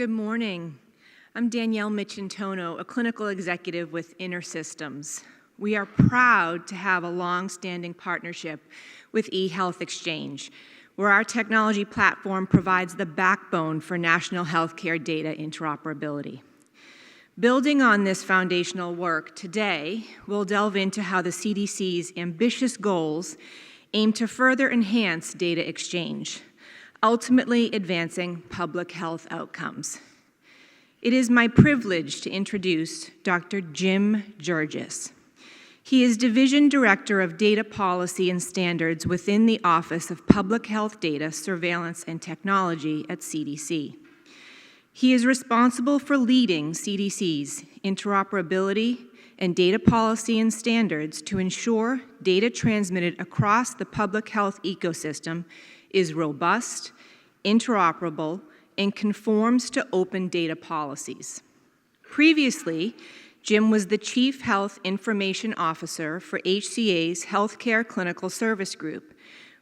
Good morning. I'm Danielle Michintono, a clinical executive with InterSystems. We are proud to have a long-standing partnership with eHealth Exchange, where our technology platform provides the backbone for national healthcare data interoperability. Building on this foundational work, today we'll delve into how the CDC's ambitious goals aim to further enhance data exchange, ultimately advancing public health outcomes. It is my privilege to introduce Dr. Jim Jirjis. He is Division Director of Data Policy and Standards within the Office of Public Health Data, Surveillance, and Technology at CDC. He is responsible for leading CDC's interoperability and data policy and standards to ensure data transmitted across the public health ecosystem is robust, interoperable, and conforms to open data policies. Previously, Jim was the Chief Health Information Officer for HCA's Healthcare Clinical Service Group,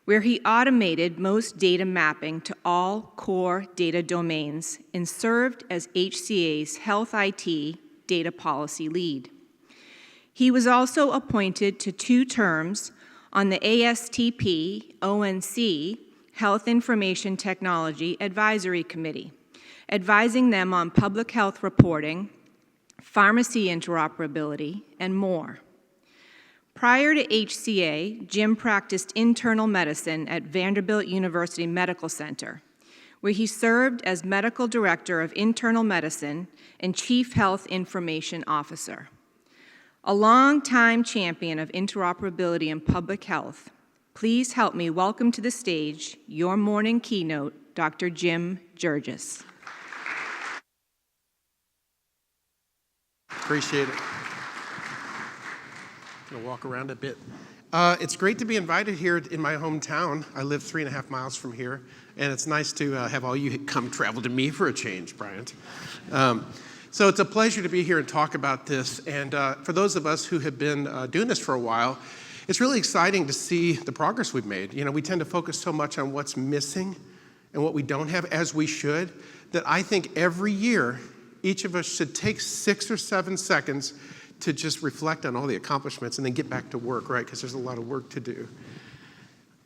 where he automated most data mapping to all core data domains and served as HCA's Health IT Data Policy Lead. He was also appointed to 2 terms on the ASTP ONC Health Information Technology Advisory Committee, advising them on public health reporting, pharmacy interoperability, and more. Prior to HCA, Jim practiced internal medicine at Vanderbilt University Medical Center, where he served as Medical Director of Internal Medicine and Chief Health Information Officer. A longtime champion of interoperability in public health, please help me welcome to the stage your morning keynote, Dr. Jim Jirjis. Appreciate it. I'm going to walk around a bit. It's great to be invited here in my hometown. I live 3.5 miles from here, and it's nice to have all you come travel to me for a change, Bryant. So it's a pleasure to be here and talk about this. And for those of us who have been doing this for a while, it's really exciting to see the progress we've made. You know, we tend to focus so much on what's missing and what we don't have, as we should, that I think every year, each of us should take 6 or 7 seconds to just reflect on all the accomplishments and then get back to work, right? Because there's a lot of work to do.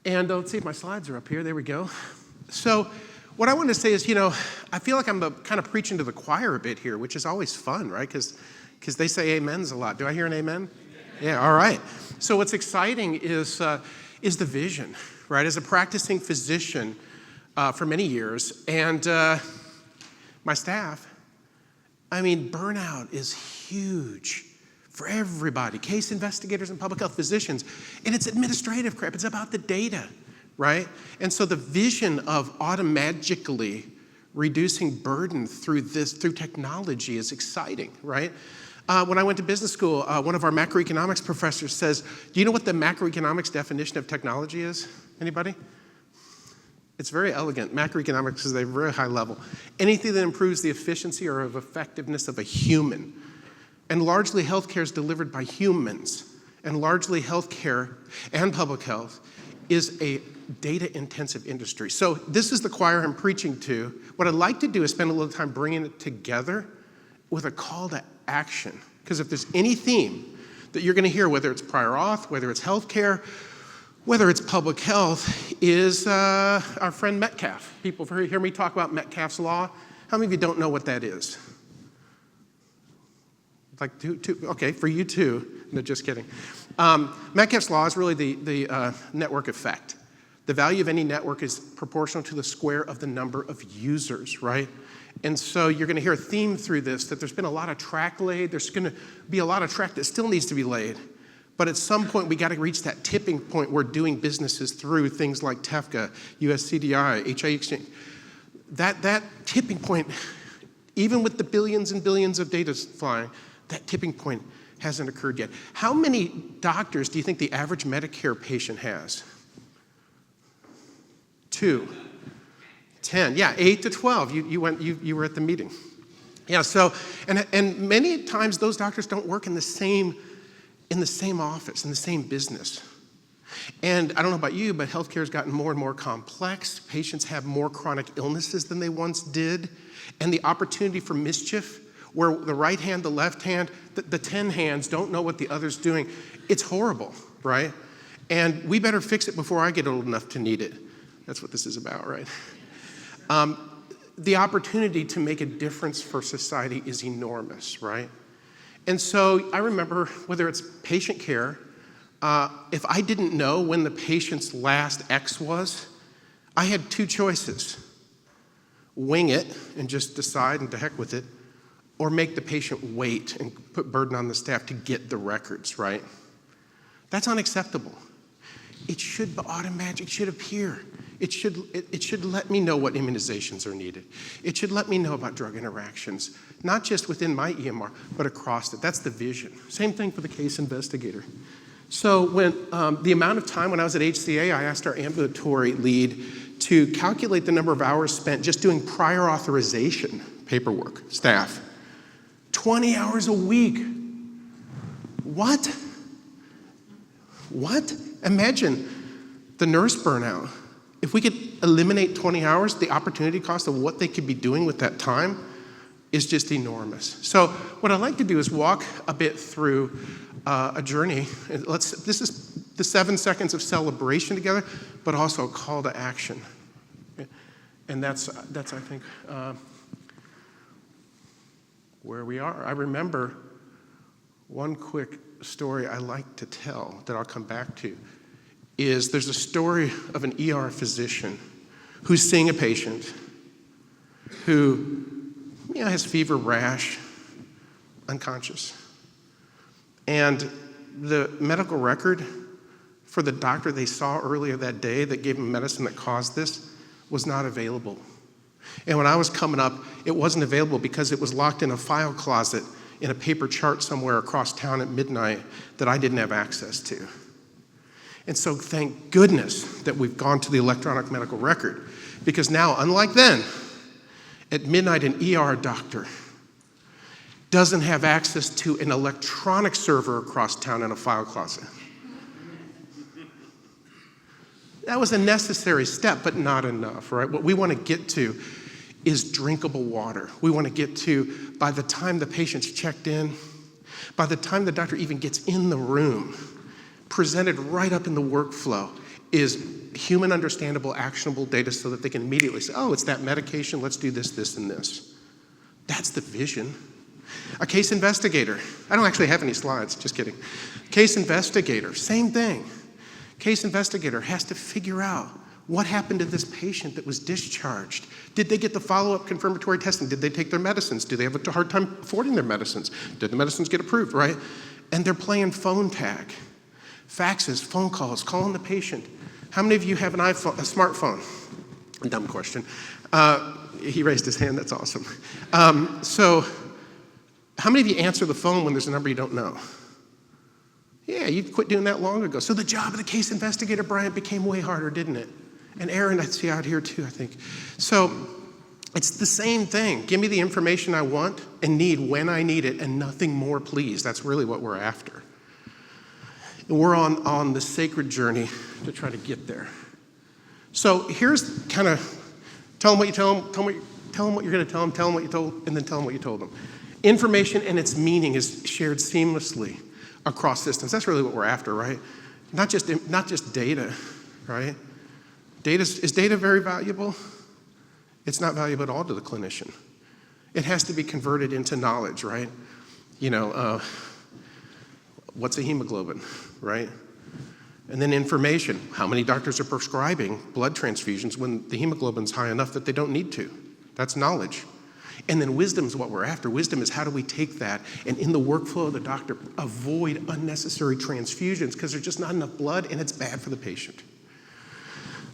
And let's see if my slides are up here. There we go. So what I want to say is, you know, I feel like I'm kind of preaching to the choir a bit here, which is always fun, right? Because they say amens a lot. Do I hear an amen? Yeah, all right. So what's exciting is the vision, right? As a practicing physician for many years, and my staff, I mean, burnout is huge for everybody, case investigators and public health physicians, and it's administrative crap. It's about the data, right? And so the vision of automagically reducing burden through technology is exciting, right? When I went to business school, one of our macroeconomics professors says, do you know what the macroeconomics definition of technology is? Anybody? It's very elegant. Macroeconomics is a very high level. Anything that improves the efficiency or of effectiveness of a human. And largely healthcare is delivered by humans. And largely healthcare and public health is a data-intensive industry. So this is the choir I'm preaching to. What I'd like to do is spend a little time bringing it together with a call to action. Because if there's any theme that you're going to hear, whether it's prior auth, whether it's healthcare, whether it's public health, is our friend Metcalfe. People hear me talk about Metcalfe's law. How many of you don't know what that is? Like two, okay, for you too. No, just kidding. Metcalfe's law is really the network effect. The value of any network is proportional to the square of the number of users, right? And so you're going to hear a theme through this, that there's been a lot of track laid. There's going to be a lot of track that still needs to be laid. But at some point, we got to reach that tipping point where doing businesses through things like TEFCA, USCDI, HI Exchange, that tipping point, even with the billions and billions of data flying, that tipping point hasn't occurred yet. How many doctors do you think the average Medicare patient has? 2. 10, yeah, 8 to 12. You were at the meeting. Yeah, so, and many times those doctors don't work in the same office, in the same business. And I don't know about you, but healthcare has gotten more and more complex. Patients have more chronic illnesses than they once did. And the opportunity for mischief, where the right hand, the left hand, the 10 hands don't know what the other's doing, it's horrible, right? And we better fix it before I get old enough to need it. That's what this is about, right? The opportunity to make a difference for society is enormous, right? And so I remember, whether it's patient care, if I didn't know when the patient's last X was, I had two choices. Wing it and just decide and to heck with it, or make the patient wait and put burden on the staff to get the records, right? That's unacceptable. It should be automatic, it should appear. It should let me know what immunizations are needed. It should let me know about drug interactions, not just within my EMR, but across it. That's the vision. Same thing for the case investigator. So when the amount of time when I was at HCA, I asked our ambulatory lead to calculate the number of hours spent just doing prior authorization paperwork, staff. 20 hours a week. What? What? Imagine the nurse burnout. If we could eliminate 20 hours, the opportunity cost of what they could be doing with that time is just enormous. So what I'd like to do is walk a bit through a journey. This is the 7 seconds of celebration together, but also a call to action. And that's I think, where we are. I remember one quick story I like to tell that I'll come back to is there's a story of an ER physician who's seeing a patient who has fever, rash, unconscious. And the medical record for the doctor they saw earlier that day that gave him medicine that caused this was not available. And when I was coming up, it wasn't available because it was locked in a file closet in a paper chart somewhere across town at midnight that I didn't have access to. And so thank goodness that we've gone to the electronic medical record, because now, unlike then, at midnight an ER doctor doesn't have access to an electronic server across town in a file closet. That was a necessary step, but not enough, right? What we want to get to is drinkable water. We want to get to, by the time the patient's checked in, by the time the doctor even gets in the room, presented right up in the workflow is human understandable, actionable data so that they can immediately say, oh, it's that medication, let's do this, this, and this. That's the vision. A case investigator. I don't actually have any slides, just kidding. Case investigator, same thing. Case investigator has to figure out what happened to this patient that was discharged. Did they get the follow-up confirmatory testing? Did they take their medicines? Do they have a hard time affording their medicines? Did the medicines get approved, right? And they're playing phone tag. Faxes, phone calls, calling the patient. How many of you have an iPhone, a smartphone? Dumb question. He raised his hand, that's awesome. So how many of you answer the phone when there's a number you don't know? Yeah, you quit doing that long ago. So the job of the case investigator, Bryant, became way harder, didn't it? And Aaron, I see out here too, I think. So it's the same thing. Give me the information I want and need when I need it, and nothing more, please. That's really what we're after. And we're on the sacred journey to try to get there. So here's kind of, tell them what you tell them, tell them what you're going to tell them what you told, and then tell them what you told them. Information and its meaning is shared seamlessly across systems. That's really what we're after, right? Not just data, right? Is data very valuable? It's not valuable at all to the clinician. It has to be converted into knowledge, right? What's a hemoglobin, right? And then information. How many doctors are prescribing blood transfusions when the hemoglobin's high enough that they don't need to? That's knowledge. And then wisdom is what we're after. Wisdom is how do we take that and in the workflow of the doctor avoid unnecessary transfusions because there's just not enough blood and it's bad for the patient.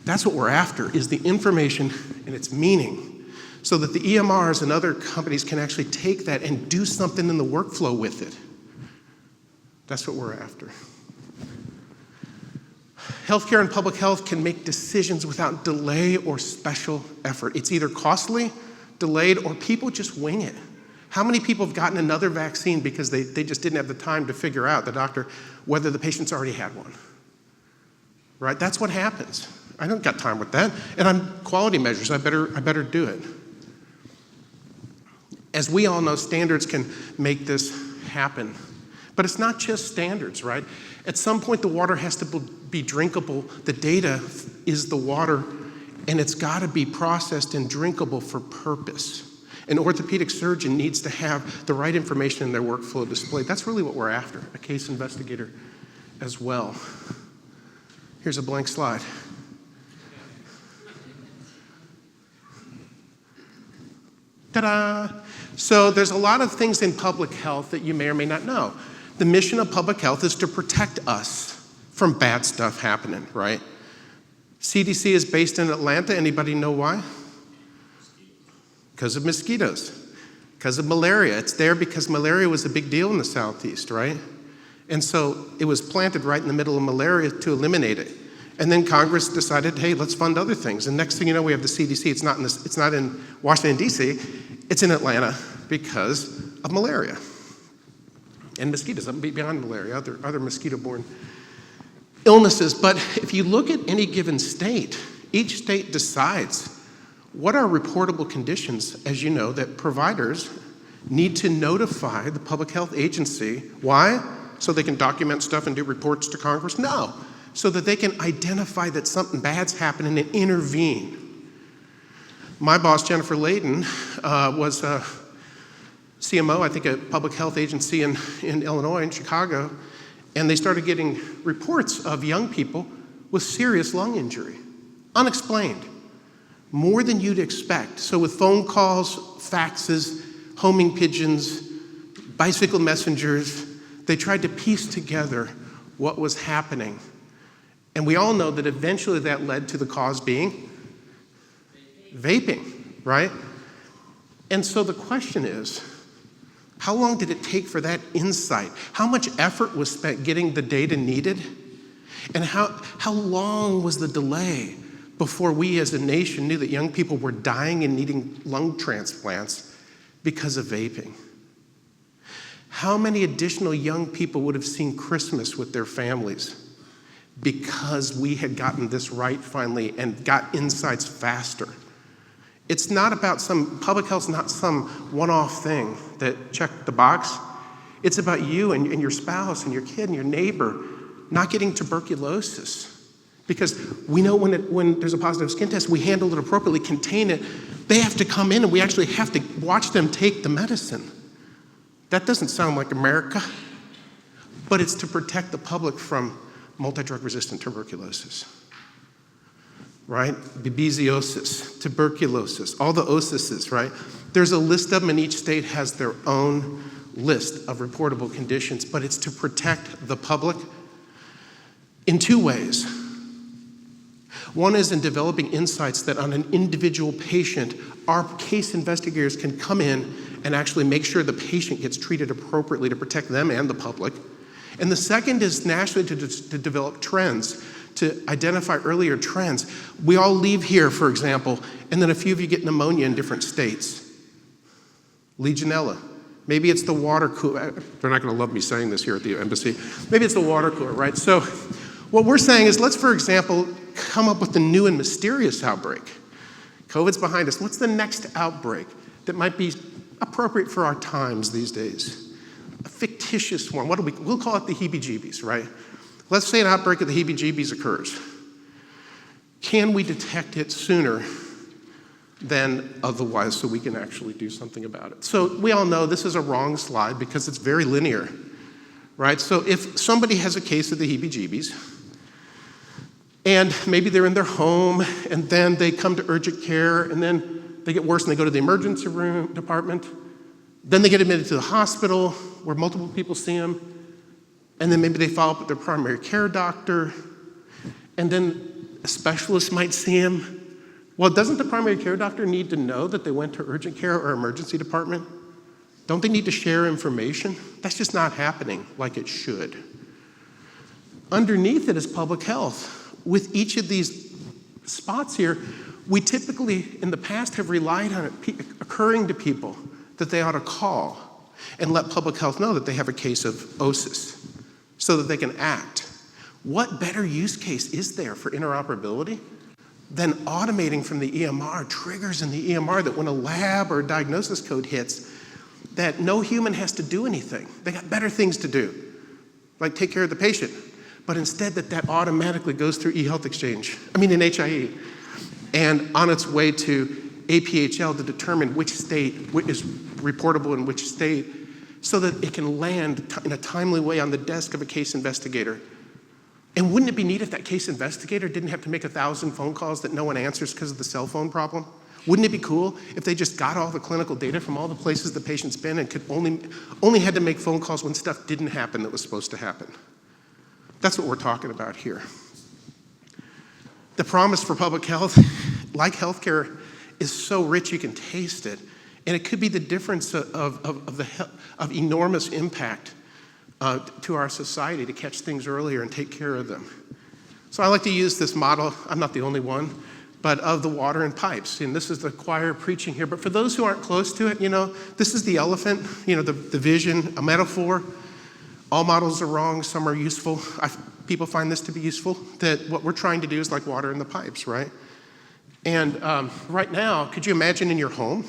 That's what we're after, is the information and its meaning so that the EMRs and other companies can actually take that and do something in the workflow with it. That's what we're after. Healthcare and public health can make decisions without delay or special effort. It's either costly, delayed, or people just wing it. How many people have gotten another vaccine because they just didn't have the time to figure out, the doctor, whether the patient's already had one? right? That's what happens. I don't got time with that. And I'm quality measures, I better do it. As we all know, standards can make this happen. But it's not just standards, right? At some point, the water has to be drinkable. The data is the water, and it's got to be processed and drinkable for purpose. An orthopedic surgeon needs to have the right information in their workflow displayed. That's really what we're after, a case investigator as well. Here's a blank slide. Ta-da! So there's a lot of things in public health that you may or may not know. The mission of public health is to protect us from bad stuff happening, right? CDC is based in Atlanta. Anybody know why? Because of mosquitoes, because of malaria. It's there because malaria was a big deal in the Southeast, right? And so it was planted right in the middle of malaria to eliminate it. And then Congress decided, hey, let's fund other things. And next thing you know, we have the CDC. It's not in Washington, D.C. It's in Atlanta because of malaria. And mosquitoes, beyond malaria, other mosquito-borne illnesses. But if you look at any given state, each state decides what are reportable conditions, as you know, that providers need to notify the public health agency. Why? So they can document stuff and do reports to Congress? No. So that they can identify that something bad's happening and intervene. My boss, Jennifer Layden, was a CMO, I think a public health agency in Illinois, in Chicago, and they started getting reports of young people with serious lung injury, unexplained, more than you'd expect. So with phone calls, faxes, homing pigeons, bicycle messengers, they tried to piece together what was happening. And we all know that eventually that led to the cause being vaping, right? And so the question is, how long did it take for that insight? How much effort was spent getting the data needed? And how long was the delay before we as a nation knew that young people were dying and needing lung transplants because of vaping? How many additional young people would have seen Christmas with their families because we had gotten this right finally and got insights faster? It's not about public health's not some one-off thing that checked the box. It's about you and your spouse and your kid and your neighbor not getting tuberculosis. Because we know when there's a positive skin test, we handle it appropriately, contain it. They have to come in and we actually have to watch them take the medicine. That doesn't sound like America, but it's to protect the public from multi-drug resistant tuberculosis, right? Babesiosis, tuberculosis, all the osises, right? There's a list of them and each state has their own list of reportable conditions, but it's to protect the public in two ways. One is in developing insights that on an individual patient, our case investigators can come in and actually make sure the patient gets treated appropriately to protect them and the public. And the second is nationally to develop trends, to identify earlier trends. We all leave here, for example, and then a few of you get pneumonia in different states. Legionella. Maybe it's the water cooler. They're not going to love me saying this here at the embassy. Maybe it's the water cooler, right? So what we're saying is let's, for example, come up with a new and mysterious outbreak. COVID's behind us. What's the next outbreak that might be appropriate for our times these days? A fictitious one. We'll call it the heebie-jeebies, right? Let's say an outbreak of the heebie-jeebies occurs. Can we detect it sooner than otherwise so we can actually do something about it? So we all know this is a wrong slide because it's very linear, right? So if somebody has a case of the heebie-jeebies, and maybe they're in their home, and then they come to urgent care, and then they get worse and they go to the emergency room department, then they get admitted to the hospital where multiple people see them, and then maybe they follow up with their primary care doctor, and then a specialist might see him. Well, doesn't the primary care doctor need to know that they went to urgent care or emergency department? Don't they need to share information? That's just not happening like it should. Underneath it is public health. With each of these spots here, we typically in the past have relied on it occurring to people that they ought to call and let public health know that they have a case of OSIS so that they can act. What better use case is there for interoperability than automating from the EMR triggers in the EMR that when a lab or diagnosis code hits, that no human has to do anything. They got better things to do, like take care of the patient. But instead that automatically goes through eHealth Exchange, in HIE, and on its way to APHL to determine which state is reportable in which state, so that it can land in a timely way on the desk of a case investigator. And wouldn't it be neat if that case investigator didn't have to make 1,000 phone calls that no one answers because of the cell phone problem? Wouldn't it be cool if they just got all the clinical data from all the places the patient's been and could only had to make phone calls when stuff didn't happen that was supposed to happen? That's what we're talking about here. The promise for public health, like healthcare, is so rich you can taste it. And it could be the difference of enormous impact to our society to catch things earlier and take care of them. So I like to use this model, I'm not the only one, but of the water and pipes. And this is the choir preaching here. But for those who aren't close to it, this is the elephant, the vision, a metaphor. All models are wrong, some are useful. People find this to be useful, that what we're trying to do is like water in the pipes, right? And right now, could you imagine in your home,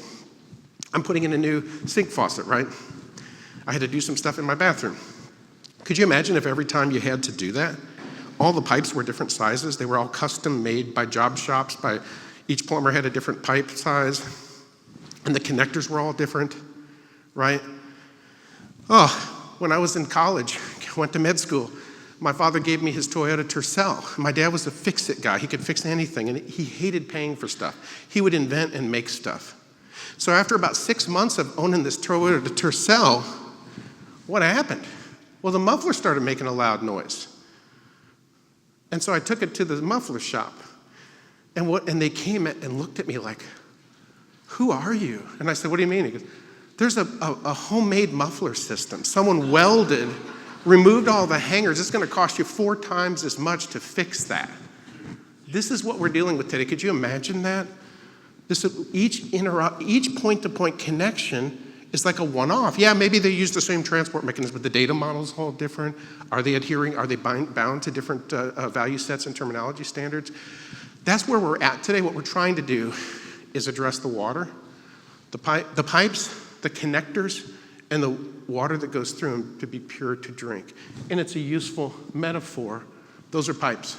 I'm putting in a new sink faucet, right? I had to do some stuff in my bathroom. Could you imagine if every time you had to do that, all the pipes were different sizes? They were all custom made by job shops, each plumber had a different pipe size, and the connectors were all different, right? When I was in college, went to med school, my father gave me his Toyota Tercel. My dad was a fix-it guy. He could fix anything, and he hated paying for stuff. He would invent and make stuff. So after about 6 months of owning this Toyota Tercel, what happened? Well, the muffler started making a loud noise. And so I took it to the muffler shop. And they came and looked at me like, who are you? And I said, what do you mean? He goes, there's a homemade muffler system. Someone welded, removed all the hangers. It's going to cost you 4 times as much to fix that. This is what we're dealing with today. Could you imagine that? Each point-to-point connection is like a one-off. Yeah, maybe they use the same transport mechanism, but the data model is all different. Are they bound to different value sets and terminology standards? That's where we're at today. What we're trying to do is address the water, the pipes, the connectors, and the water that goes through them to be pure to drink. And it's a useful metaphor. Those are pipes.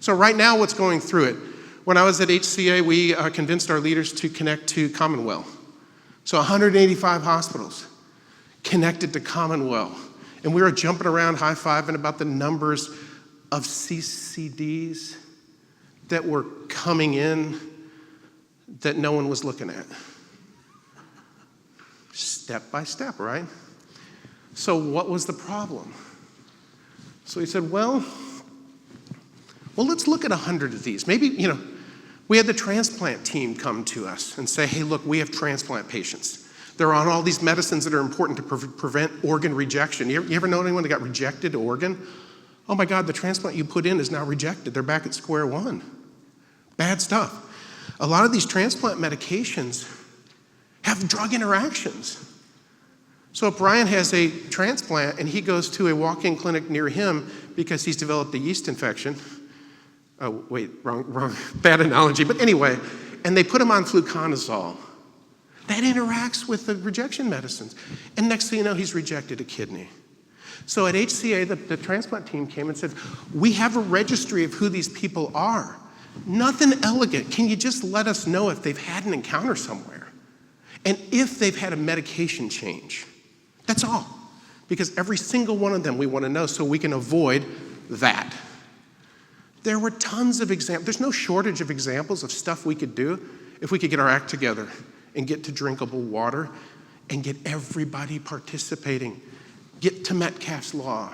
So right now, what's going through it? When I was at HCA, we convinced our leaders to connect to Commonwealth. So 185 hospitals connected to Commonwealth. And we were jumping around high-fiving about the numbers of CCDs that were coming in that no one was looking at. Step by step, right? So what was the problem? So he said, well, let's look at 100 of these. Maybe, we had the transplant team come to us and say, hey, look, we have transplant patients. They're on all these medicines that are important to prevent organ rejection. You ever know anyone that got rejected organ? Oh my God, the transplant you put in is now rejected. They're back at square one. Bad stuff. A lot of these transplant medications have drug interactions. So if Brian has a transplant and he goes to a walk-in clinic near him because he's developed a yeast infection, oh, wait, wrong, bad analogy, but anyway, and they put him on fluconazole, that interacts with the rejection medicines. And next thing you know, he's rejected a kidney. So at HCA, the transplant team came and said, we have a registry of who these people are. Nothing elegant. Can you just let us know if they've had an encounter somewhere? And if they've had a medication change? That's all. Because every single one of them we want to know so we can avoid that. There were tons of examples. There's no shortage of examples of stuff we could do if we could get our act together and get to drinkable water and get everybody participating. Get to Metcalfe's Law.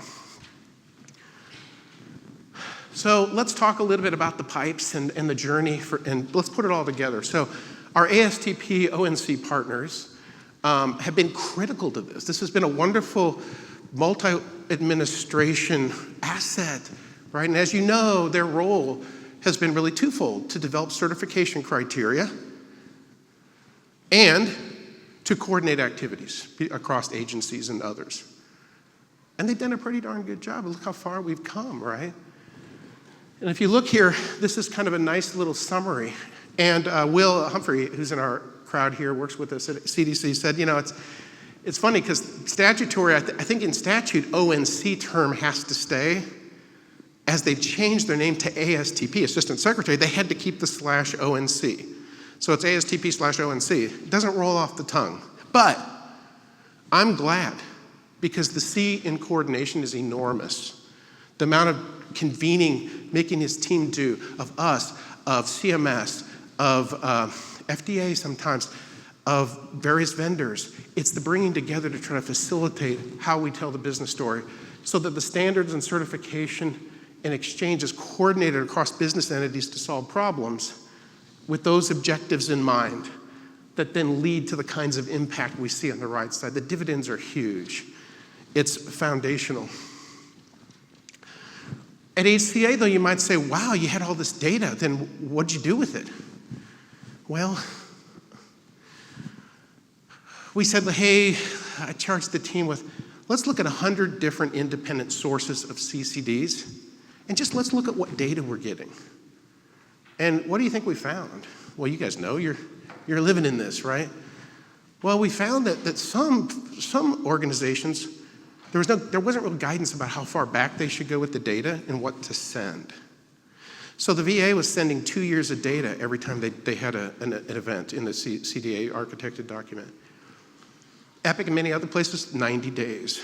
So let's talk a little bit about the pipes and the journey, and let's put it all together. So our ASTP ONC partners have been critical to this. This has been a wonderful multi-administration asset, right? And as you know, their role has been really twofold: to develop certification criteria and to coordinate activities across agencies and others. And they've done a pretty darn good job. Look how far we've come, right? And if you look here, this is kind of a nice little summary. And Will Humphrey, who's in our crowd here, works with us at CDC, said, it's funny because statutory, I think in statute, ONC term has to stay. As they changed their name to ASTP, Assistant Secretary, they had to keep the /ONC. So it's ASTP/ONC. It doesn't roll off the tongue. But I'm glad, because the C in coordination is enormous. The amount of convening, making his team do, of us, of CMS, of FDA sometimes, of various vendors. It's the bringing together to try to facilitate how we tell the business story so that the standards and certification and exchange is coordinated across business entities to solve problems with those objectives in mind that then lead to the kinds of impact we see on the right side. The dividends are huge. It's foundational. At HCA, though, you might say, wow, you had all this data, then what'd you do with it? Well, we said, hey, I charged the team with, let's look at 100 different independent sources of CCDs, and just let's look at what data we're getting. And what do you think we found? Well, you guys know, you're living in this, right? Well, we found that some organizations, there wasn't real guidance about how far back they should go with the data and what to send. So the VA was sending 2 years of data every time they had an event in the CDA architected document. Epic and many other places, 90 days,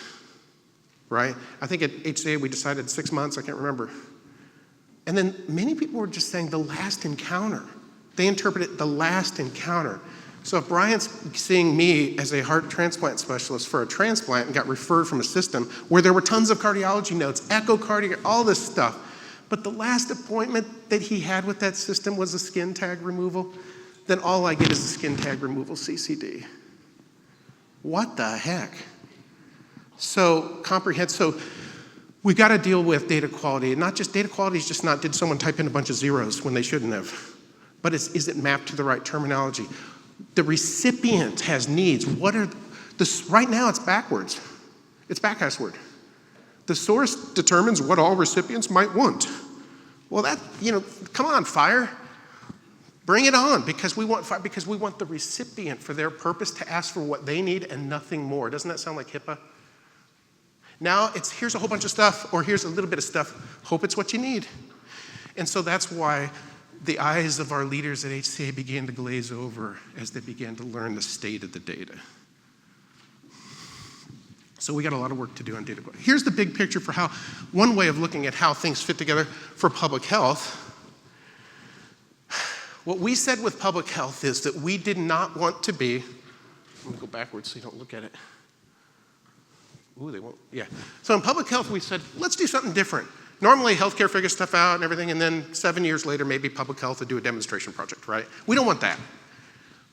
right? I think at HCA we decided 6 months, I can't remember. And then many people were just saying the last encounter. They interpreted the last encounter. So if Brian's seeing me as a heart transplant specialist for a transplant and got referred from a system where there were tons of cardiology notes, echocardiogram, all this stuff, but the last appointment that he had with that system was a skin tag removal, then all I get is a skin tag removal CCD. What the heck? So we've got to deal with data quality. And not just data quality is just not did someone type in a bunch of zeros when they shouldn't have, but is it mapped to the right terminology? The recipient has needs. Right now it's backwards. It's backward. The source determines what all recipients might want. Well, come on, FHIR. Bring it on, because we want the recipient for their purpose to ask for what they need and nothing more. Doesn't that sound like HIPAA? Now here's a whole bunch of stuff, or here's a little bit of stuff. Hope it's what you need. And so that's why the eyes of our leaders at HCA began to glaze over as they began to learn the state of the data. So we got a lot of work to do on data quality. Here's the big picture for one way of looking at how things fit together for public health. What we said with public health is that we did not want to be, I'm gonna go backwards so you don't look at it. Ooh, they won't, yeah. So in public health, we said, let's do something different. Normally, healthcare figures stuff out and everything, and then 7 years later, maybe public health will do a demonstration project, right? We don't want that.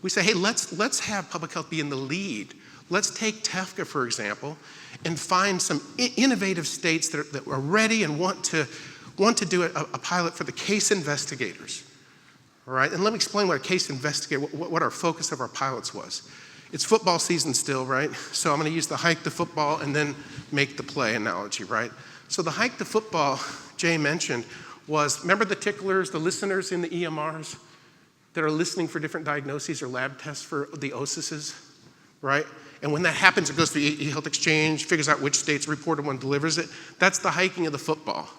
We say, hey, let's have public health be in the lead. Let's take TEFCA, for example, and find some innovative states that are ready and want to do a pilot for the case investigators, all right? And let me explain what a case investigator, what our focus of our pilots was. It's football season still, right? So I'm gonna use the hike to football and then make the play analogy, right? So the hike to football Jay mentioned was, remember the ticklers, the listeners in the EMRs that are listening for different diagnoses or lab tests for the OSISs, right? And when that happens, it goes to the eHealth Exchange, figures out which state's reported one, delivers it. That's the hiking of the football.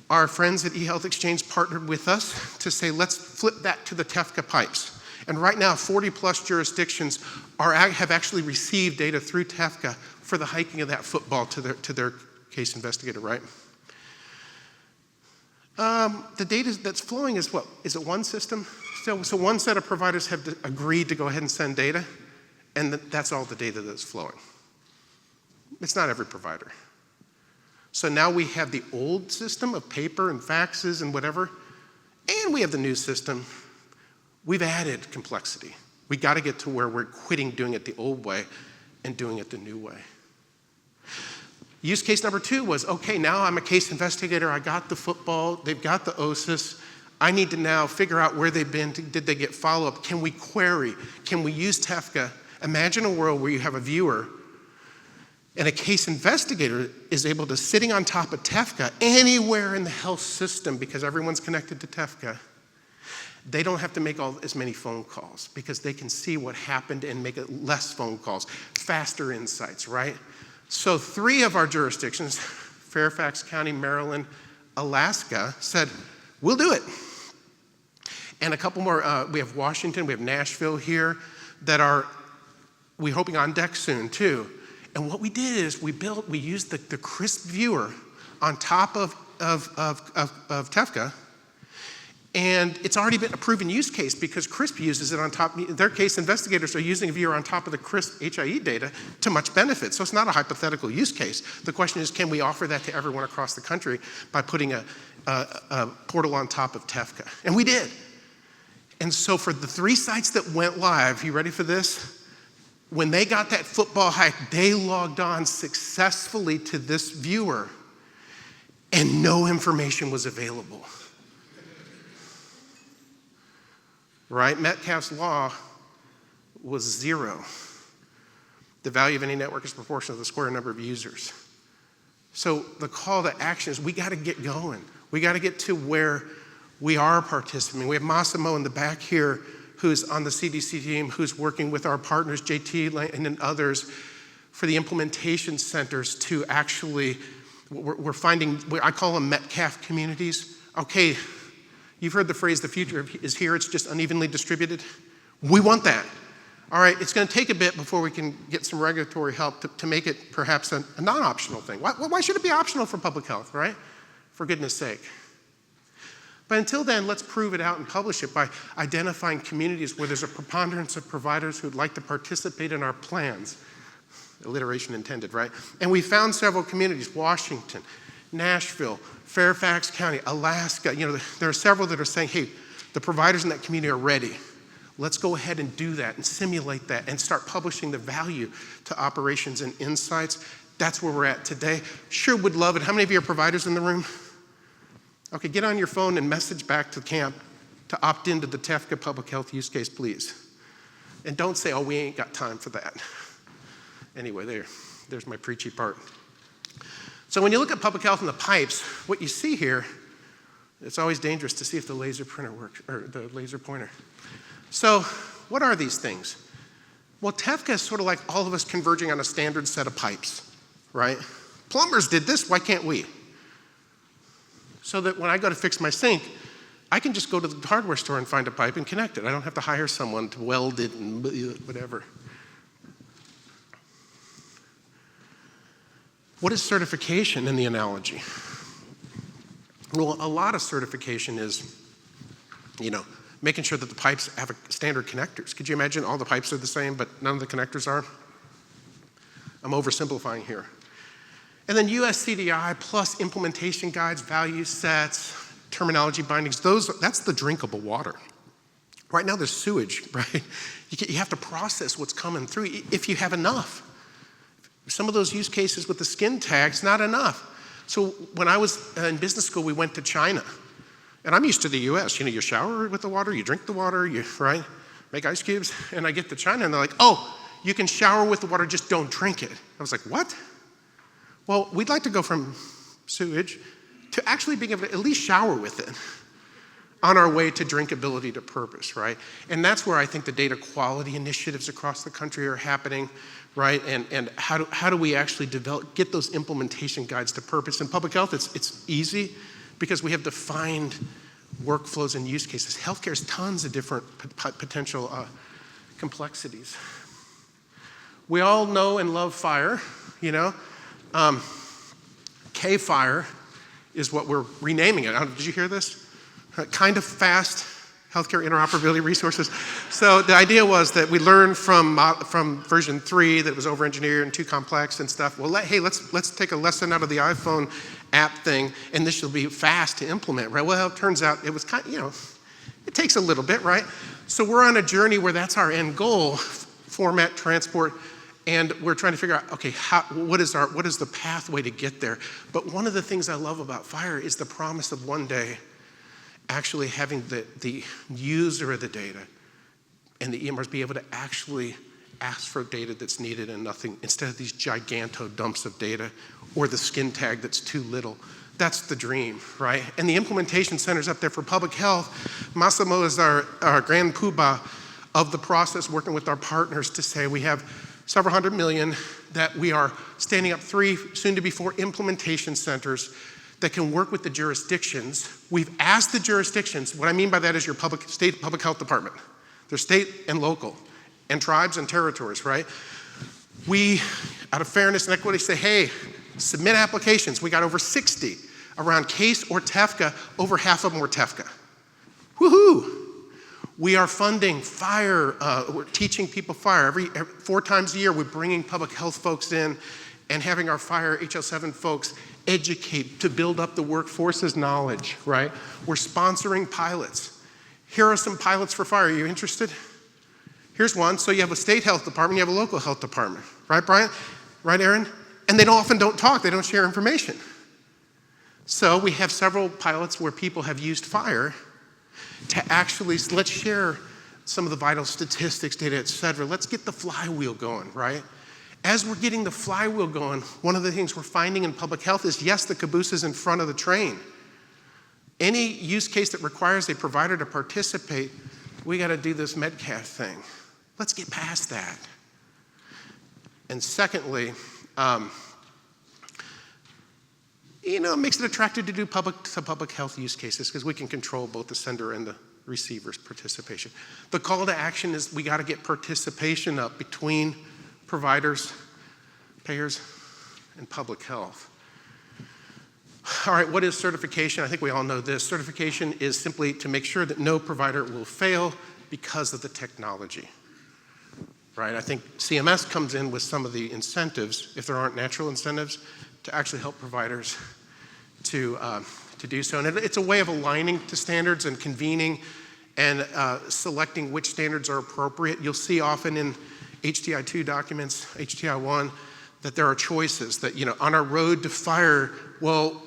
Our friends at eHealth Exchange partnered with us to say, let's flip that to the TEFCA pipes. And right now, 40 plus jurisdictions have actually received data through TEFCA for the hiking of that football to their case investigator, right? The data that's flowing is what? Is it one system? So one set of providers have agreed to go ahead and send data, and that's all the data that's flowing. It's not every provider. So now we have the old system of paper and faxes and whatever, and we have the new system. We've added complexity. We got to get to where we're quitting doing it the old way and doing it the new way. Use case number 2 was, okay, now I'm a case investigator. I got the football. They've got the OSIS. I need to now figure out where they've been. Did they get follow-up? Can we query? Can we use TEFCA? Imagine a world where you have a viewer And a case investigator is able to, sitting on top of TEFCA anywhere in the health system, because everyone's connected to TEFCA, they don't have to make as many phone calls because they can see what happened and make less phone calls, faster insights, right? So 3 of our jurisdictions, Fairfax County, Maryland, Alaska, said, we'll do it. And a couple more, we have Washington, we have Nashville here that we're hoping on deck soon too. And what we did is we used the CRISP viewer on top of TEFCA, and it's already been a proven use case because CRISP uses it on top. Their case investigators are using a viewer on top of the CRISP HIE data to much benefit. So it's not a hypothetical use case. The question is, can we offer that to everyone across the country by putting a portal on top of TEFCA? And we did. And so for the 3 sites that went live, you ready for this? When they got that football hike, they logged on successfully to this viewer and no information was available. Right? Metcalfe's law was 0. The value of any network is proportional to the square number of users. So the call to action is we got to get going. We got to get to where we are participating. We have Massimo in the back here who's on the CDC team, who's working with our partners, JT and then others, for the implementation centers to actually, we're finding, I call them Metcalfe communities. Okay, you've heard the phrase, the future is here, it's just unevenly distributed. We want that. All right, it's going to take a bit before we can get some regulatory help to make it perhaps a non-optional thing. Why should it be optional for public health, right? For goodness sake. But until then, let's prove it out and publish it by identifying communities where there's a preponderance of providers who'd like to participate in our plans. Alliteration intended, right? And we found several communities, Washington, Nashville, Fairfax County, Alaska. You know, there are several that are saying, hey, the providers in that community are ready. Let's go ahead and do that and simulate that and start publishing the value to operations and insights. That's where we're at today. Sure would love it. How many of you are providers in the room? Okay, get on your phone and message back to camp to opt into the TEFCA public health use case, please. And don't say, oh, we ain't got time for that. Anyway, there's my preachy part. So when you look at public health and the pipes, what you see here, it's always dangerous to see if the laser printer works, or the laser pointer. So what are these things? Well, TEFCA is sort of like all of us converging on a standard set of pipes, right? Plumbers did this, why can't we? So that when I go to fix my sink, I can just go to the hardware store and find a pipe and connect it. I don't have to hire someone to weld it and whatever. What is certification in the analogy? Well, a lot of certification is, making sure that the pipes have standard connectors. Could you imagine all the pipes are the same, but none of the connectors are? I'm oversimplifying here. And then US CDI plus implementation guides, value sets, terminology bindings, that's the drinkable water. Right now there's sewage, right? You have to process what's coming through if you have enough. Some of those use cases with the skin tags, not enough. So when I was in business school, we went to China. And I'm used to the US, you shower with the water, you drink the water, right? Make ice cubes. And I get to China and they're like, oh, you can shower with the water, just don't drink it. I was like, what? Well, we'd like to go from sewage to actually being able to at least shower with it on our way to drinkability to purpose, right? And that's where I think the data quality initiatives across the country are happening, right? And how do we actually get those implementation guides to purpose? In public health, it's easy because we have defined workflows and use cases. Healthcare has tons of different potential complexities. We all know and love fire, K-Fire is what we're renaming it. Did you hear this? Kind of fast healthcare interoperability resources. So the idea was that we learned from version 3 that it was over-engineered and too complex and stuff. Well, let's take a lesson out of the iPhone app thing, and this will be fast to implement, right? Well, it turns out it was it takes a little bit, right? So we're on a journey where that's our end goal, format, transport, and we're trying to figure out, okay, what is the pathway to get there? But one of the things I love about FHIR is the promise of one day actually having the user of the data and the EMRs be able to actually ask for data that's needed and nothing, instead of these giganto dumps of data or the skin tag that's too little. That's the dream, right? And the implementation center's up there for public health. Massimo is our grand poobah of the process, working with our partners to say we have several hundred million that we are standing up 3, soon to be 4 implementation centers that can work with the jurisdictions. We've asked the jurisdictions, what I mean by that is your state public health department. They're state and local, and tribes and territories, right? We, out of fairness and equity, say, hey, submit applications. We got over 60 around CASE or TEFCA. Over half of them were TEFCA. Woohoo! We are funding fire. We're teaching people fire. Every 4 times a year, we're bringing public health folks in and having our fire HL7 folks educate to build up the workforce's knowledge, right? We're sponsoring pilots. Here are some pilots for fire. Are you interested? Here's one. So you have a state health department, you have a local health department. Right, Brian? Right, Aaron? And they often don't talk. They don't share information. So we have several pilots where people have used fire to actually, let's share some of the vital statistics, data, et cetera. Let's get the flywheel going, right? As we're getting the flywheel going, one of the things we're finding in public health is, yes, the caboose is in front of the train. Any use case that requires a provider to participate, we got to do this Medcalf thing. Let's get past that. And secondly, it makes it attractive to do public health use cases because we can control both the sender and the receiver's participation. The call to action is we got to get participation up between providers, payers, and public health. All right, what is certification? I think we all know this. Certification is simply to make sure that no provider will fail because of the technology. Right, I think CMS comes in with some of the incentives, if there aren't natural incentives, to actually help providers to do so. And it's a way of aligning to standards and convening and selecting which standards are appropriate. You'll see often in HTI2 documents, HTI1, that there are choices that, on our road to fire, well,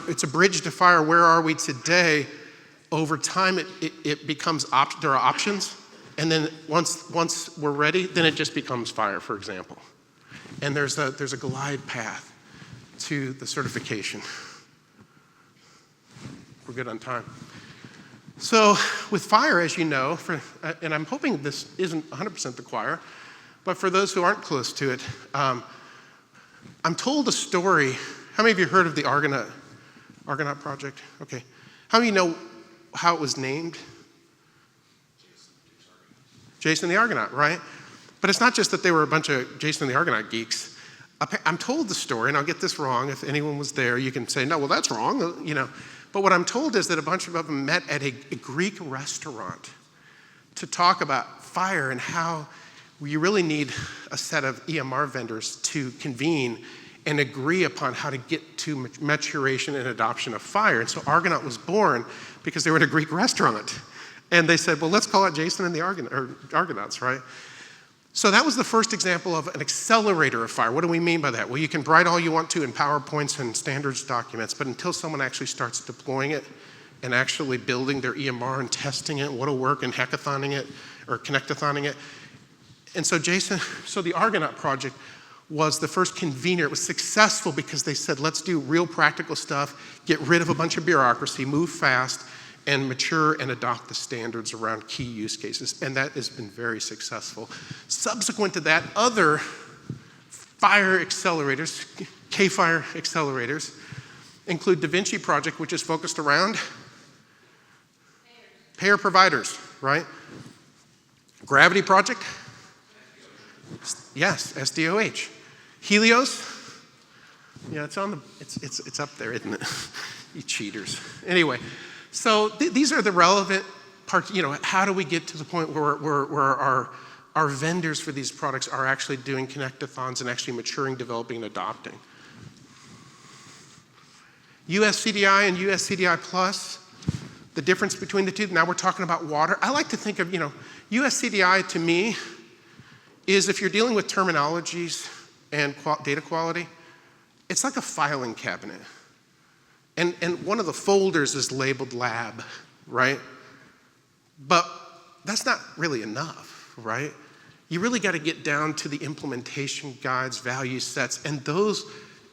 it's a bridge to fire. Where are we today? Over time, it becomes, there are options. And then once we're ready, then it just becomes fire, for example. And there's a glide path to the certification. We're good on time. So with fire, as you know, and I'm hoping this isn't 100% the choir, but for those who aren't close to it, I'm told a story. How many of you heard of the Argonaut project? Okay. How many of you know how it was named? Jason the Argonaut, right? But it's not just that they were a bunch of Jason the Argonaut geeks. I'm told the story, and I'll get this wrong. If anyone was there, you can say, no, well, that's wrong, But what I'm told is that a bunch of them met at a Greek restaurant to talk about fire and how you really need a set of EMR vendors to convene and agree upon how to get to maturation and adoption of fire. And so Argonaut was born because they were at a Greek restaurant. And they said, well, let's call it Jason and the Argonauts, right? So that was the first example of an accelerator of fire. What do we mean by that? Well, you can write all you want to in PowerPoints and standards documents, but until someone actually starts deploying it and actually building their EMR and testing it, what'll work and hackathoning it or connectathoning it. And so the Argonaut project was the first convener. It was successful because they said, let's do real practical stuff, get rid of a bunch of bureaucracy, move fast, and mature and adopt the standards around key use cases. And that has been very successful. Subsequent to that, other fire accelerators, K-Fire accelerators, include Da Vinci Project, which is focused around payer providers, right? Gravity Project? Yes, SDOH. Helios? Yeah, it's up there, isn't it? You cheaters. Anyway. So these are the relevant parts. How do we get to the point where our vendors for these products are actually doing connectathons and actually maturing, developing, and adopting? USCDI and USCDI Plus, the difference between the two. Now we're talking about water. I like to think of, USCDI to me is if you're dealing with terminologies and data quality, it's like a filing cabinet. And one of the folders is labeled lab, right? But that's not really enough, right? You really got to get down to the implementation guides, value sets, and those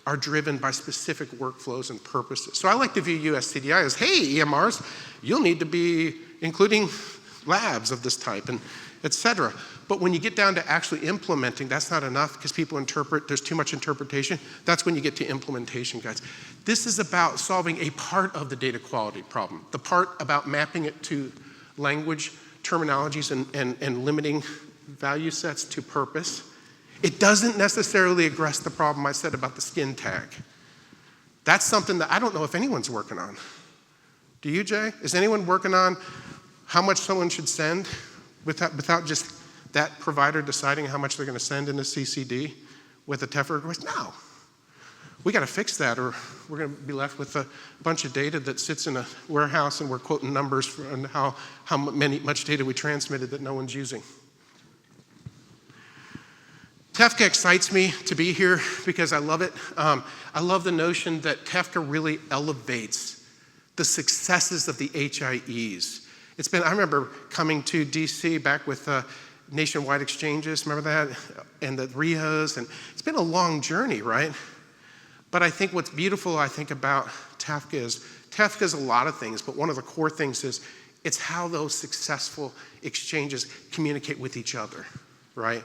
are driven by specific workflows and purposes. So I like to view you as CDI as, hey, EMRs, you'll need to be including labs of this type, and et cetera. But when you get down to actually implementing, that's not enough because people interpret, there's too much interpretation. That's when you get to implementation guides. This is about solving a part of the data quality problem, the part about mapping it to language, terminologies, and limiting value sets to purpose. It doesn't necessarily address the problem I said about the skin tag. That's something that I don't know if anyone's working on. Do you, Jay? Is anyone working on how much someone should send without just that provider deciding how much they're going to send in a CCD with a TEFRA request? No. We got to fix that, or we're going to be left with a bunch of data that sits in a warehouse and we're quoting numbers on how much data we transmitted that no one's using. TEFCA excites me to be here because I love it. I love the notion that TEFCA really elevates the successes of the HIEs. I remember coming to DC back with nationwide exchanges, remember that? And the RIOs, and it's been a long journey, right? But I think what's beautiful, about TEFCA is a lot of things, but one of the core things is it's how those successful exchanges communicate with each other, right?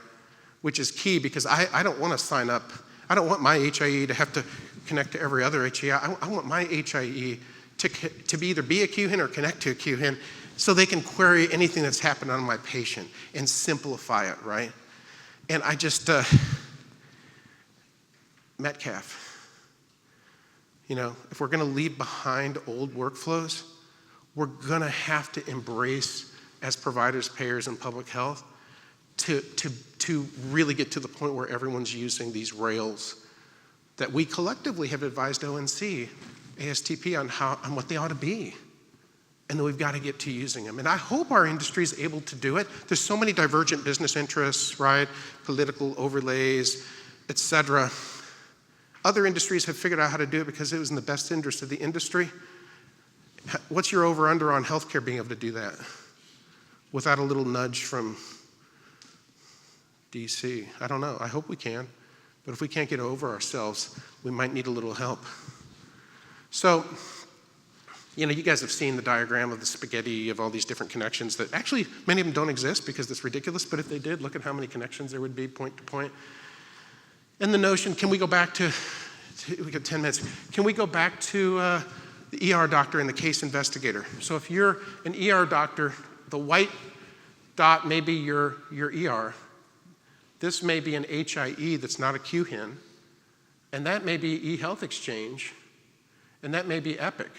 Which is key because I don't want to sign up. I don't want my HIE to have to connect to every other HIE. I want my HIE to either be a QHIN or connect to a QHIN so they can query anything that's happened on my patient and simplify it, right? And I just, Metcalf, if we're going to leave behind old workflows, we're going to have to embrace, as providers, payers, and public health, to really get to the point where everyone's using these rails that we collectively have advised ONC, ASTP on what they ought to be. And then we've got to get to using them. And I hope our industry is able to do it. There's so many divergent business interests, right? Political overlays, et cetera. Other industries have figured out how to do it because it was in the best interest of the industry. What's your over-under on healthcare being able to do that without a little nudge from DC? I don't know. I hope we can. But if we can't get over ourselves, we might need a little help. So, you guys have seen the diagram of the spaghetti of all these different connections that actually many of them don't exist because it's ridiculous, but if they did, look at how many connections there would be point to point. And the notion, can we go back to we got 10 minutes. Can we go back to the ER doctor and the case investigator? So if you're an ER doctor, the white dot may be your ER. This may be an HIE that's not a QHIN, and that may be eHealth Exchange, and that may be Epic.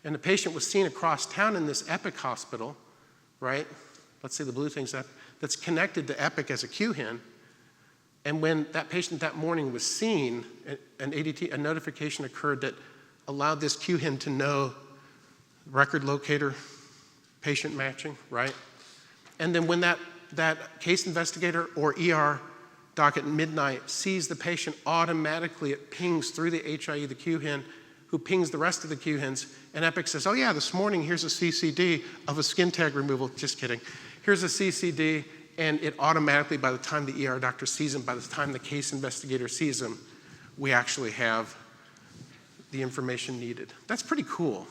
And the patient was seen across town in this Epic hospital, right? Let's say the blue thing's Epic, that's connected to Epic as a QHIN. And when that patient that morning was seen, a notification occurred that allowed this QHIN to know record locator, patient matching, right? And then when that case investigator or ER doc at midnight sees the patient, automatically it pings through the HIE, the QHIN, who pings the rest of the QHINs, and Epic says, oh yeah, this morning here's a CCD of a skin tag removal. Just kidding. Here's a CCD, and it automatically, by the time the ER doctor sees him, by the time the case investigator sees him, we actually have the information needed. That's pretty cool.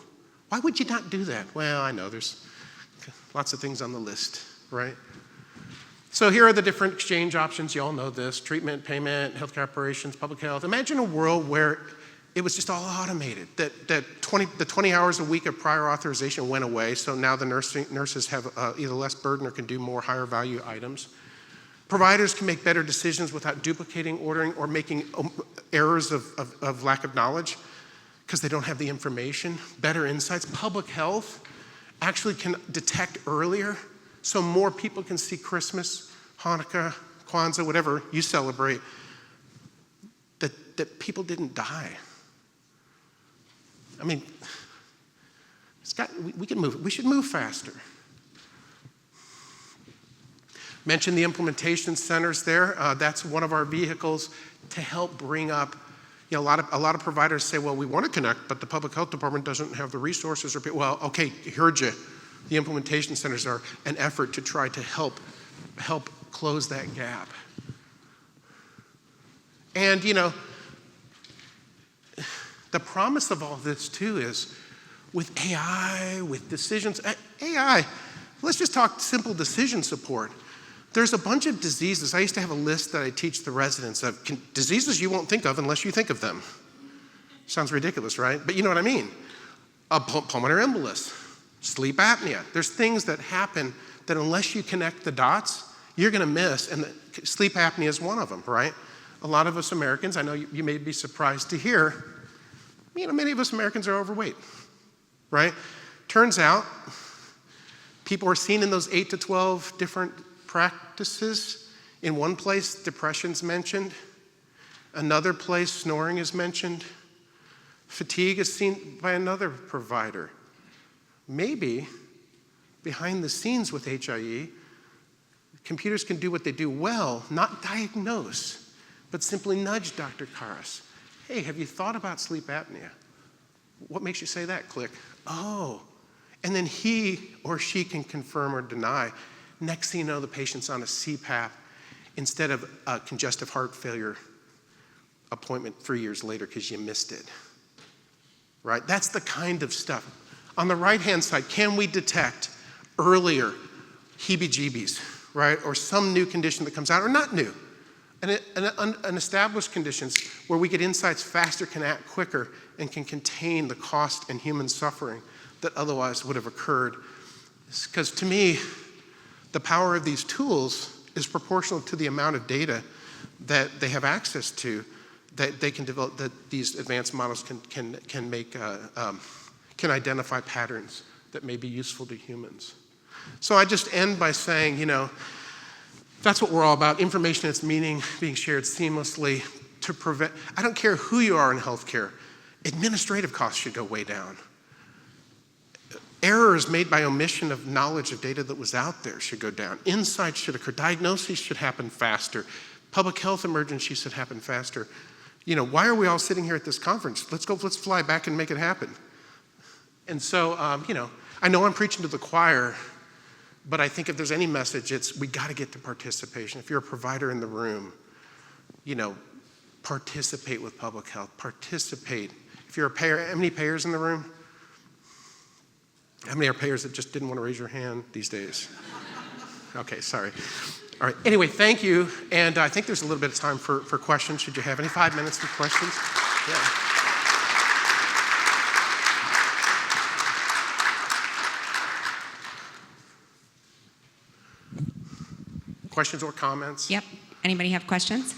Why would you not do that? Well, I know there's lots of things on the list, right? So here are the different exchange options. You all know this: treatment, payment, healthcare operations, public health. Imagine a world where it was just all automated, the 20 hours a week of prior authorization went away, so now the nurses have either less burden or can do more higher value items. Providers can make better decisions without duplicating ordering or making errors of lack of knowledge because they don't have the information. Better insights. Public health actually can detect earlier, so more people can see Christmas, Hanukkah, Kwanzaa, whatever you celebrate, that people didn't die. I mean, we can move. We should move faster. Mention the implementation centers there. That's one of our vehicles to help bring up. A lot of providers say, well, we want to connect, but the public health department doesn't have the resources. Well, okay, heard you. The implementation centers are an effort to try to help close that gap. And, the promise of all this, too, is with AI, with decisions, AI, let's just talk simple decision support. There's a bunch of diseases. I used to have a list that I teach the residents of diseases you won't think of unless you think of them. Sounds ridiculous, right? But you know what I mean. A pulmonary embolus, sleep apnea. There's things that happen that unless you connect the dots, you're going to miss, and sleep apnea is one of them, right? A lot of us Americans, I know you may be surprised to hear, many of us Americans are overweight, right? Turns out, people are seen in those 8 to 12 different practices. In one place, depression's mentioned. Another place, snoring is mentioned. Fatigue is seen by another provider. Maybe, behind the scenes with HIE, computers can do what they do well, not diagnose, but simply nudge Dr. Karas. Hey, have you thought about sleep apnea? What makes you say that? Click. Oh. And then he or she can confirm or deny. Next thing you know, the patient's on a CPAP instead of a congestive heart failure appointment 3 years later because you missed it. Right? That's the kind of stuff. On the right-hand side, can we detect earlier heebie-jeebies, right? Or some new condition that comes out, or not new, an established conditions where we get insights faster, can act quicker, and can contain the cost and human suffering that otherwise would have occurred. Because to me, the power of these tools is proportional to the amount of data that they have access to, that they can develop, that these advanced models can identify patterns that may be useful to humans. So I just end by saying, that's what we're all about, information and its meaning being shared seamlessly to prevent, I don't care who you are in healthcare, administrative costs should go way down. Errors made by omission of knowledge of data that was out there should go down. Insights should occur. Diagnoses should happen faster. Public health emergencies should happen faster. Why are we all sitting here at this conference? Let's fly back and make it happen. And so, I know I'm preaching to the choir, but I think if there's any message, it's we got to get to participation. If you're a provider in the room, participate with public health. Participate. If you're a payer, how many payers in the room? How many are payers that just didn't want to raise your hand these days? Okay, sorry. All right, anyway, thank you. And I think there's a little bit of time for questions. Should you have any? 5 minutes for questions? Yeah. Questions or comments? Yep. Anybody have questions?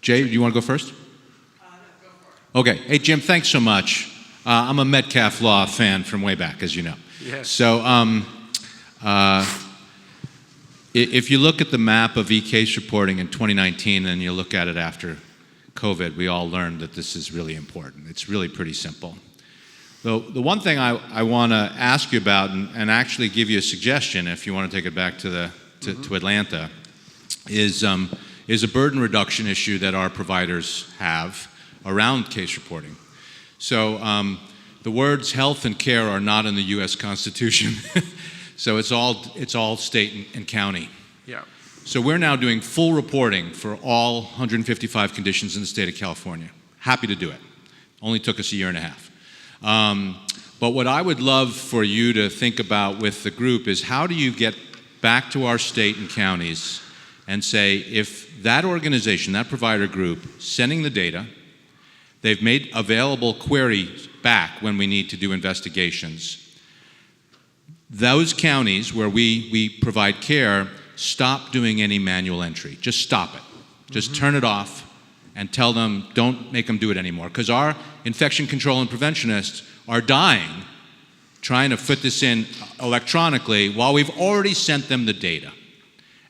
Jay, do you want to go first? No, go for it. Okay. Hey, Jim, thanks so much. I'm a Metcalf Law fan from way back, as you know. Yes. So if you look at the map of e-case reporting in 2019 and you look at it after COVID, we all learned that this is really important. It's really pretty simple. The one thing I want to ask you about, and actually give you a suggestion if you want to take it back to Atlanta, is a burden reduction issue that our providers have around case reporting. So the words health and care are not in the U.S. Constitution, so it's all state and county. Yeah. So we're now doing full reporting for all 155 conditions in the state of California. Happy to do it. Only took us a year and a half. But what I would love for you to think about with the group is how do you get back to our state and counties and say, if that organization, that provider group, sending the data, they've made available queries back when we need to do investigations, those counties where we provide care, stop doing any manual entry. Just stop it. Just turn it off and tell them, don't make them do it anymore. Because our infection control and preventionists are dying trying to fit this in electronically while we've already sent them the data.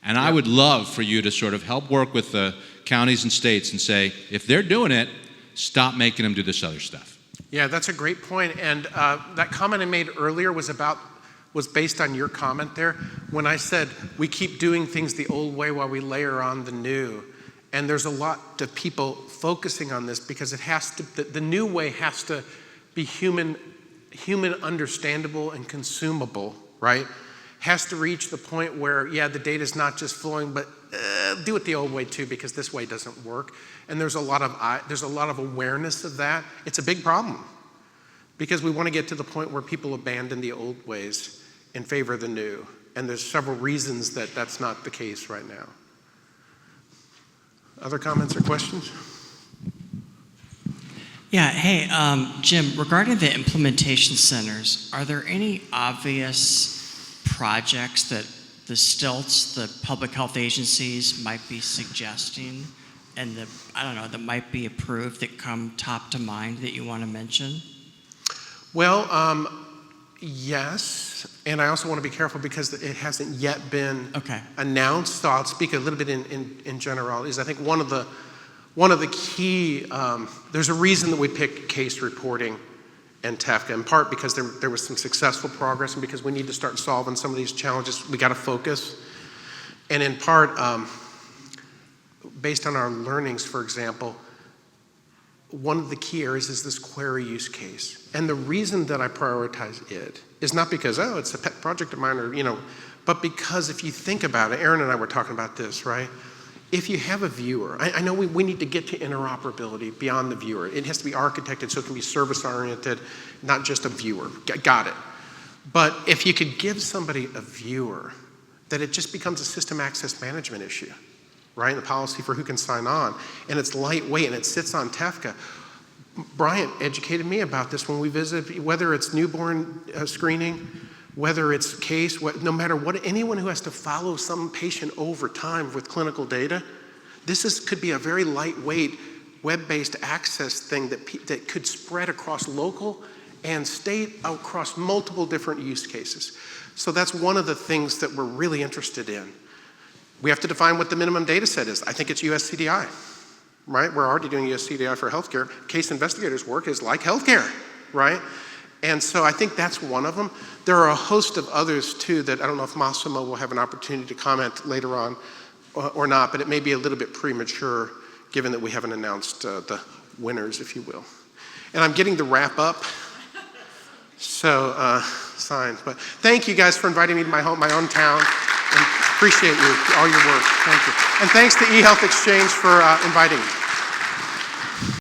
And I would love for you to sort of help work with the counties and states and say, if they're doing it, stop making them do this other stuff. Yeah, that's a great point. And that comment I made earlier was based on your comment there when I said we keep doing things the old way while we layer on the new. And there's a lot of people focusing on this because it has to, the new way has to be human understandable and consumable, right? Has to reach the point where, yeah, the data is not just flowing, but do it the old way too, because this way doesn't work. And there's a lot of awareness of that. It's a big problem because we want to get to the point where people abandon the old ways in favor of the new. And there's several reasons that that's not the case right now. Other comments or questions? Yeah, hey, Jim, regarding the implementation centers, are there any obvious projects that the STILTs, the public health agencies, might be suggesting and that might be approved that come top to mind that you want to mention? Well, yes, and I also want to be careful because it hasn't yet been announced, so I'll speak a little bit in generalities. I think one of the key, there's a reason that we picked case reporting and TEFCA, in part because there was some successful progress and because we need to start solving some of these challenges, we got to focus. And in part, based on our learnings, for example, one of the key areas is this query use case. And the reason that I prioritize it is not because, oh, it's a pet project of mine or, but because if you think about it, Aaron and I were talking about this, right? If you have a viewer, I know we need to get to interoperability beyond the viewer. It has to be architected so it can be service-oriented, not just a viewer. Got it. But if you could give somebody a viewer, that it just becomes a system access management issue, right? The policy for who can sign on. And it's lightweight and it sits on TEFCA. Bryant educated me about this when we visited, whether it's newborn screening, whether it's case, no matter what, anyone who has to follow some patient over time with clinical data, could be a very lightweight web-based access thing that could spread across local and state, across multiple different use cases. So that's one of the things that we're really interested in. We have to define what the minimum data set is. I think it's US CDI, right? We're already doing US CDI for healthcare. Case investigators' work is like healthcare, right? And so I think that's one of them. There are a host of others too that I don't know if Massimo will have an opportunity to comment later on or not, but it may be a little bit premature given that we haven't announced the winners, if you will. And I'm getting to wrap up, so signed. But thank you guys for inviting me to my own town, and appreciate all your work. Thank you. And thanks to eHealth Exchange for inviting me.